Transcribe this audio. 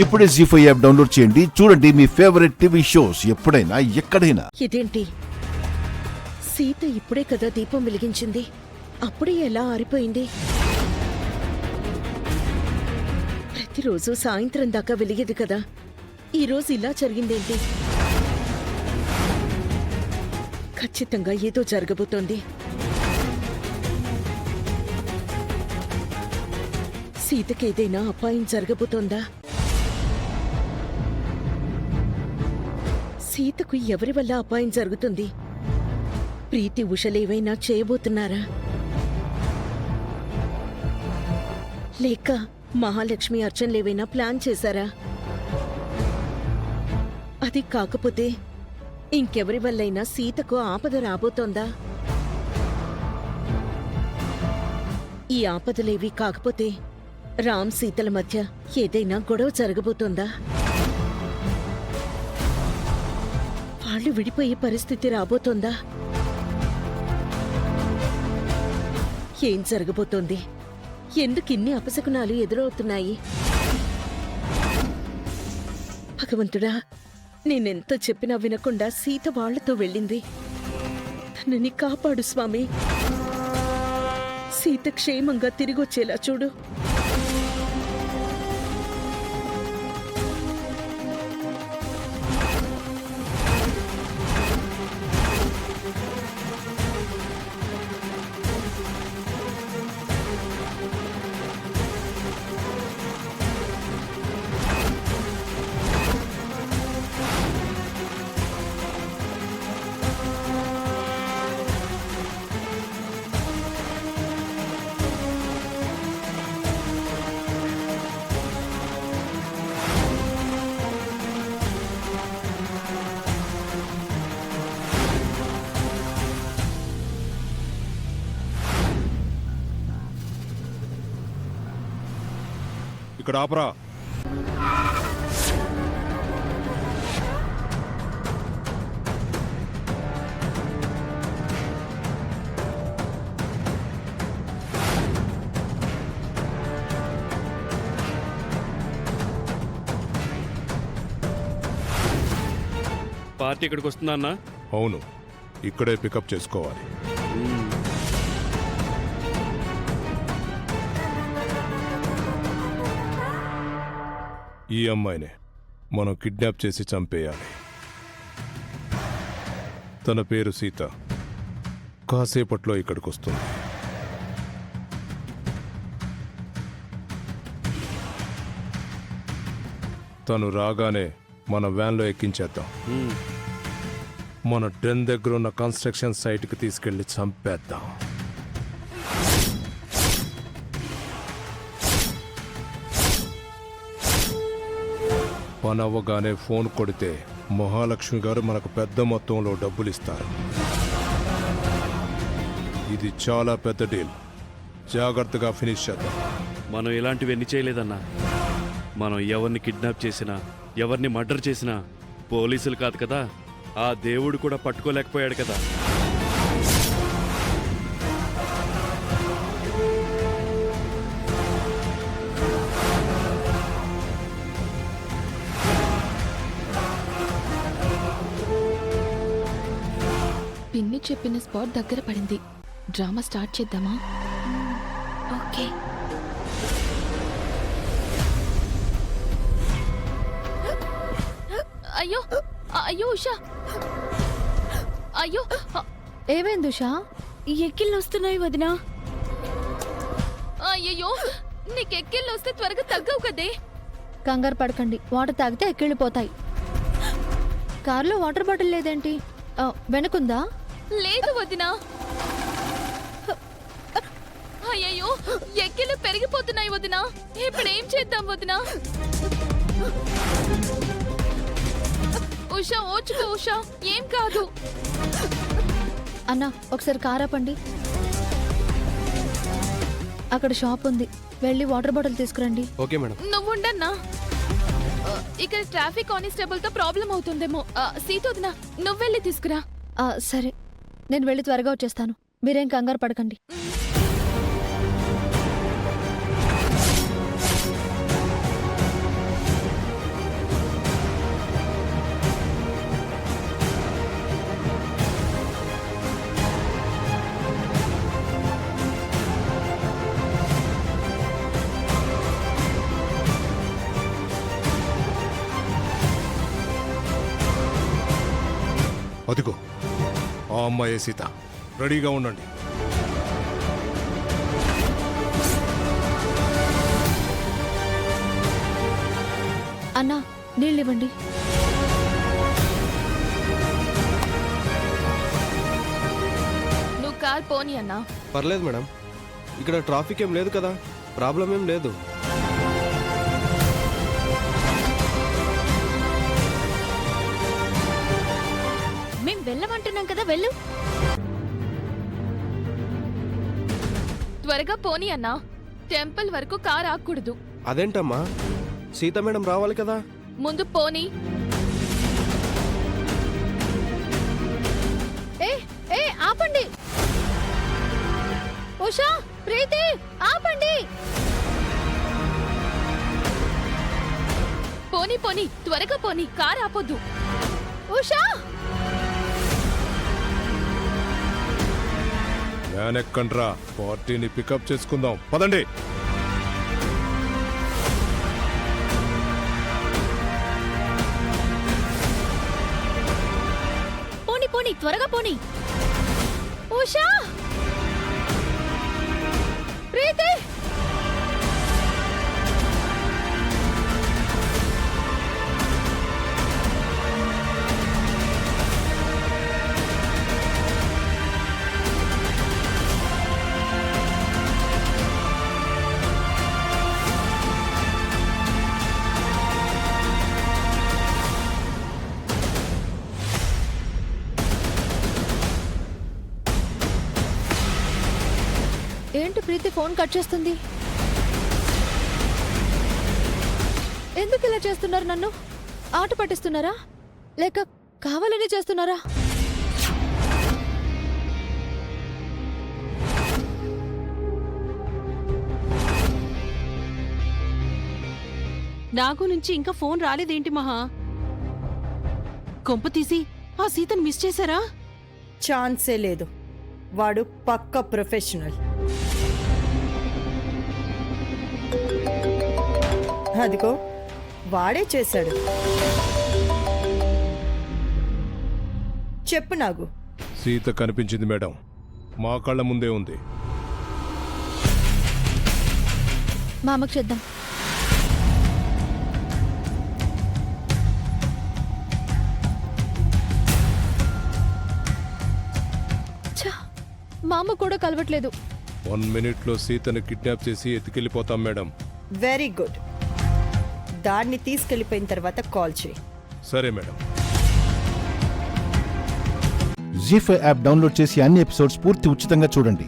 ఇప్పుడే జీ5 app download చేయండి. చూడండి మీ ఫేవరెట్ టీవీ షోస్ ఎప్పుడైనా ఎక్కడైనా. ఇదేంటి, సీత ఇప్పుడే కదా దీపం వెలిగించింది, అప్పుడే ఎలా ఆరిపోయింది? ప్రతిరోజు సాయంత్రం దాకా వెలిగేది కదా, ఈరోజు ఇలా జరిగిందేంటి? ఖచ్చితంగా ఏదో జరగబోతోంది. సీతకేదైనా అపాయం జరగబోతోందా? సీతకు ఎవరి వల్ల అపాయం జరుగుతుంది? ప్రీతి ఉషలేవైనా చేయబోతున్నారా? లేక మహాలక్ష్మి అర్చనలేవైనా ప్లాన్ చేశారా? అది కాకపోతే ఇంకెవరి వల్లైనా సీతకు ఆపద రాబోతోందా? ఈ ఆపదలేవి కాకపోతే రామ్ సీతల మధ్య ఏదైనా గొడవ జరగబోతోందా? వాళ్ళు విడిపోయే పరిస్థితి రాబోతోందా? ఏం జరగబోతోంది? ఎందుకిన్ని అపశకునాలు ఎదురవుతున్నాయి? భగవంతుడా, నేనెంత చెప్పినా వినకుండా సీత వాళ్లతో వెళ్ళింది. తనని కాపాడు స్వామి. సీత క్షేమంగా తిరిగొచ్చేలా చూడు. ఇక్కడ ఆపరా. పార్టీ ఇక్కడికి వస్తుందా అన్న? అవును, ఇక్కడే పికప్ చేసుకోవాలి. ఈ అమ్మాయినే మనం కిడ్నాప్ చేసి చంపేయాలి. తన పేరు సీత. కాసేపట్లో ఇక్కడికి వస్తుంది. తను రాగానే మన వ్యాన్లో ఎక్కించేద్దాం. మన డెన్ దగ్గర ఉన్న కన్స్ట్రక్షన్ సైట్కి తీసుకెళ్లి చంపేద్దాం. పని అవ్వగానే ఫోన్ కొడితే మహాలక్ష్మి గారు మనకు పెద్ద మొత్తంలో డబ్బులు ఇస్తారు. ఇది చాలా పెద్ద డీల్. జాగ్రత్తగా ఫినిష్ చేద్దాం. మనం ఇలాంటివన్నీ చేయలేదన్నా. మనం ఎవరిని కిడ్నాప్ చేసినా, ఎవరిని మర్డర్ చేసినా పోలీసులు కాదు కదా, ఆ దేవుడు కూడా పట్టుకోలేకపోయాడు కదా. పిన్ని చెప్పిన స్పాట్ దగ్గర పడింది. డ్రామా స్టార్ట్ చేద్దామా? ఓకే. అయ్యో అయ్యో ఉషా, అయ్యో ఏమైంది ఉషా? ఎక్కిళ్ళు వస్తున్నాయి వదినా. అయ్యయ్యో, నీకు ఎక్కిళ్ళు వస్తే త్వరగా తగ్గవు కదే. కంగారు పడకండి, వాటర్ తాగితే ఎక్కిళ్ళిపోతాయి. కారులో వాటర్ బాటిల్ లేదేంటి? వెనకుందా? లేదు వదినా. అయ్యయ్యో, ఎక్కిళ్ళు పెరిగిపోతున్నాయి వదినా. ఇప్పుడు ఏం చేద్దాం వదినా? ఉషా ఓచుకో ఉషా, ఏం కాదు. అన్నా, ఒకసారి కార్ ఆపండి. అక్కడ షాప్ ఉంది, వెళ్ళి వాటర్ బాటిల్ తీసుకురండి. Okay madam. నువ్వుండన్నా, ఇక్కడ ట్రాఫిక్ కానిస్టేబుల్ తో ప్రాబ్లం అవుతుందేమో. సీత వదినా, నువ్వెళ్ళి తీసుకురా. సరే, నేను వెళ్ళి త్వరగా వచ్చేస్తాను. మీరేం కంగారు పడకండి. అదిగో ఆ అమ్మాయి సీత, రెడీగా ఉండండి. అన్నా నీళ్ళు ఇవ్వండి. నువ్వు కార్ పోనీ అన్నా. పర్లేదు మేడం, ఇక్కడ ట్రాఫిక్ ఏం లేదు కదా, ప్రాబ్లం ఏం లేదు. మేం వెళ్ళమంటున్నాం కదా, వెళ్ళు. త్వరగా పోనీ అన్నా. టెంపుల్ వరకు కార్ ఆగకూడదు. అదేంటమ్మా, సీత మేడం రావాలి కదా. ముందు పోనీ. ఏ ఏ ఆపండి. ఉషా, ప్రీతి, ఆపండి. పోనీ పోనీ, త్వరగా పోనీ, కార్ ఆపొద్దు. ఉషా, వ్యాన్ ఎక్కండ్రా, పార్టీని పికప్ చేసుకుందాం. పదండి. పోనీ పోనీ, త్వరగా పోనీ. ఉషా, ప్రీతి. ఏంటి ప్రీతి ఫోన్ కట్ చేస్తుంది? ఎందుకు ఇలా చేస్తున్నారు? నన్ను ఆట పట్టిస్తున్నారా లేక కావాలని చేస్తున్నారా? నాగు నుంచి ఇంకా ఫోన్ రాలేదేంటి మహా? కొంప తీసి ఆ సీతను మిస్ చేశారా? ఛాన్సే లేదు. వాడు పక్క ప్రొఫెషనల్. అదిగో వాడే చేశాడు. చెప్పు నాగు. సీత కనిపించింది మేడం, మా కళ్ళ ముందే ఉంది. మా అమ్మకు చేద్దాం. ఛ, మా అమ్మ కూడా కలవట్లేదు. 1 మినిట్లో సీతను కిడ్నాప్ చేసి ఎత్తుకెళ్ళిపోతాం మేడం. Very good. దాన్ని తీసుకెళ్ళిపోయిన తర్వాత కాల్ చేయి. సరే మేడం. జీ5 యాప్ డౌన్లోడ్ చేసి అన్ని ఎపిసోడ్స్ పూర్తి ఉచితంగా చూడండి.